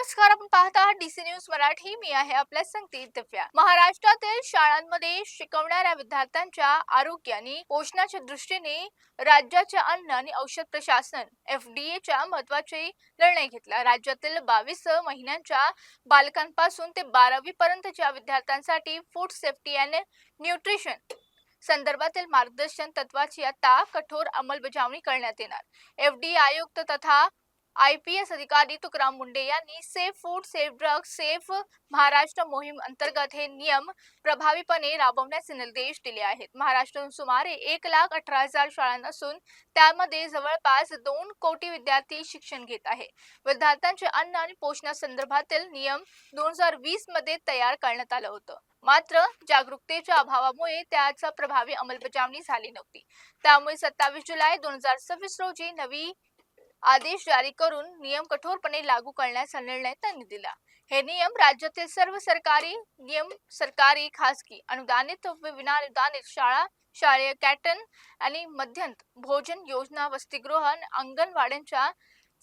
नमस्कार, आपण पाहत आहात डीसी न्यूज मराठी. मी आहे आपल्या संगती दिव्या. महाराष्ट्रातील शाळांमध्ये शिकवणाऱ्या विद्यार्थ्यांच्या आरोग्य आणि पोषणाच्या दृष्टीने राज्याच्या अन्न आणि औषध प्रशासन एफडीएच्या महत्त्वाचे निर्णय घेतला. राज्यातील 22 महिन्यांच्या बालकांपासून ते 12वी पर्यंतच्या विद्यार्थ्यांसाठी फूड सेफ्टी अँड न्यूट्रिशन संदर्भातील मार्गदर्शन तत्वाची आता कठोर अंमलबजावणी करण्यात येणार. एफडीए आयुक्त तथा आयपीएस अधिकारी तुकाराम मुंडे यांनी safe food safe drugs safe Maharashtra मोहीम अंतर्गत हे नियम प्रभावीपणे राबवण्याचे निर्देश दिले आहेत. महाराष्ट्रातून सुमारे 1,18,000 शाळा असून त्यामध्ये जवळपास 2 कोटी विद्यार्थी शिक्षण घेत आहे. विद्यार्थ्यांचे अन्न आणि पोषणासंदर्भातील नियम 2020 मध्ये तयार करण्यात आलं होतं. मात्र जागरूकतेच्या अभावामुळे त्याचा प्रभावी अंमलबजावणी झाली नव्हती. त्यामुळे 27 जुलै 2026 रोजी नवी आदेश जारी करून नियम कठोरपणे लागू करण्याचा निर्णय त्यांनी दिला. हे नियम राज्यातील सर्व सरकारी, खासगी, अनुदानित व विनाअनुदानित शाळा, शालेय कॅन्टीन आणि मध्यान्ह भोजन योजना, वसतिगृह, अंगणवाड्यांच्या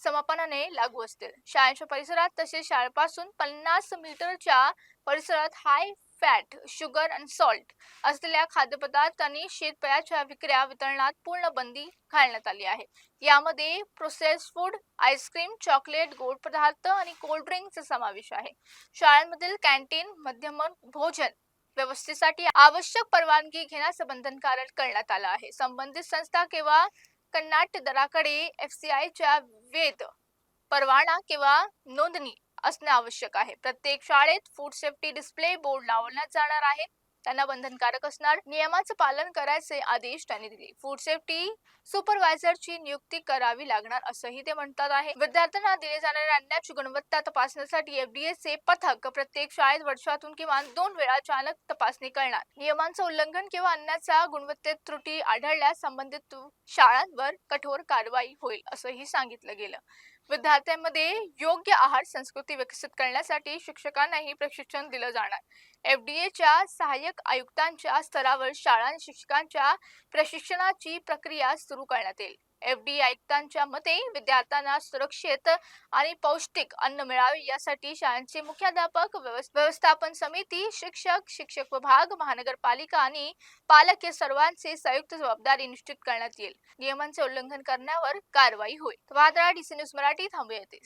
समापनाने लागू असतील. शाळेच्या परिसरात तसेच शाळेपासून 50 मीटरच्या परिसरात हाय फॅट, शुगर आणि सॉल्ट असलेल्या खाद्यपदार्थ आणि शीतपेयाच्या वितरणात पूर्ण बंदी घालण्यात आली आहे. यामध्ये प्रोसेस्ड फूड, आईस्क्रीम, चॉकलेट, गोड पदार्थ आणि कोल्ड ड्रिंकचा समावेश आहे. शाळांमधील कॅन्टीन, मध्यम भोजन व्यवस्थेसाठी आवश्यक परवानगी घेण्यास बंधनकारक करण्यात आलं आहे. संबंधित संस्था किंवा कंत्राटदाराकडे एफसीआयच्या वैध परवाना किंवा नोंदणी असणे आवश्यक आहे. प्रत्येक शाळेत फूड सेफ्टी डिस्प्ले बोर्ड लावण्यात जाणार आहे. त्यांना बंधनकारक असणार नियमाचं पालन करायचे आदेश त्यांनी दिले. फूड सेफ्टी सुपरवायझरची नियुक्ती करावी लागणार असंही ते म्हणतात आहे. विद्यार्थ्यांना दिले जाणाऱ्या अन्नाची गुणवत्ता तपासण्यासाठी एफडीएचे पथक प्रत्येक शाळेत वर्षातून किमान 2 वेळा अचानक तपासणी करणार. नियमांचं उल्लंघन किंवा अन्नाच्या गुणवत्तेत त्रुटी आढळल्यास संबंधित शाळांवर कठोर कारवाई होईल असंही सांगितलं गेलं. विद्यार्थ्यांमध्ये योग्य आहार संस्कृती विकसित करण्यासाठी शिक्षकांनाही प्रशिक्षण दिलं जाणार. एफडीएच्या सहाय्यक आयुक्तांच्या स्तरावर शाळा आणि शिक्षकांच्या प्रशिक्षणाची प्रक्रिया सुरू करण्यात येईल. एफडीए आयुक्तांच्या मते विद्यार्थ्यांना सुरक्षित आणि पौष्टिक अन्न मिळावे यासाठी शाळांचे मुख्याध्यापक, व्यवस्थापन समिती, शिक्षक विभाग, महानगरपालिका आणि पालक या सर्वांचे संयुक्त जबाबदारी निश्चित करण्यात येईल. नियमांचे उल्लंघन करण्यावर कारवाई होईल. वादळा डीसी न्यूज मराठी थांबूया येथे.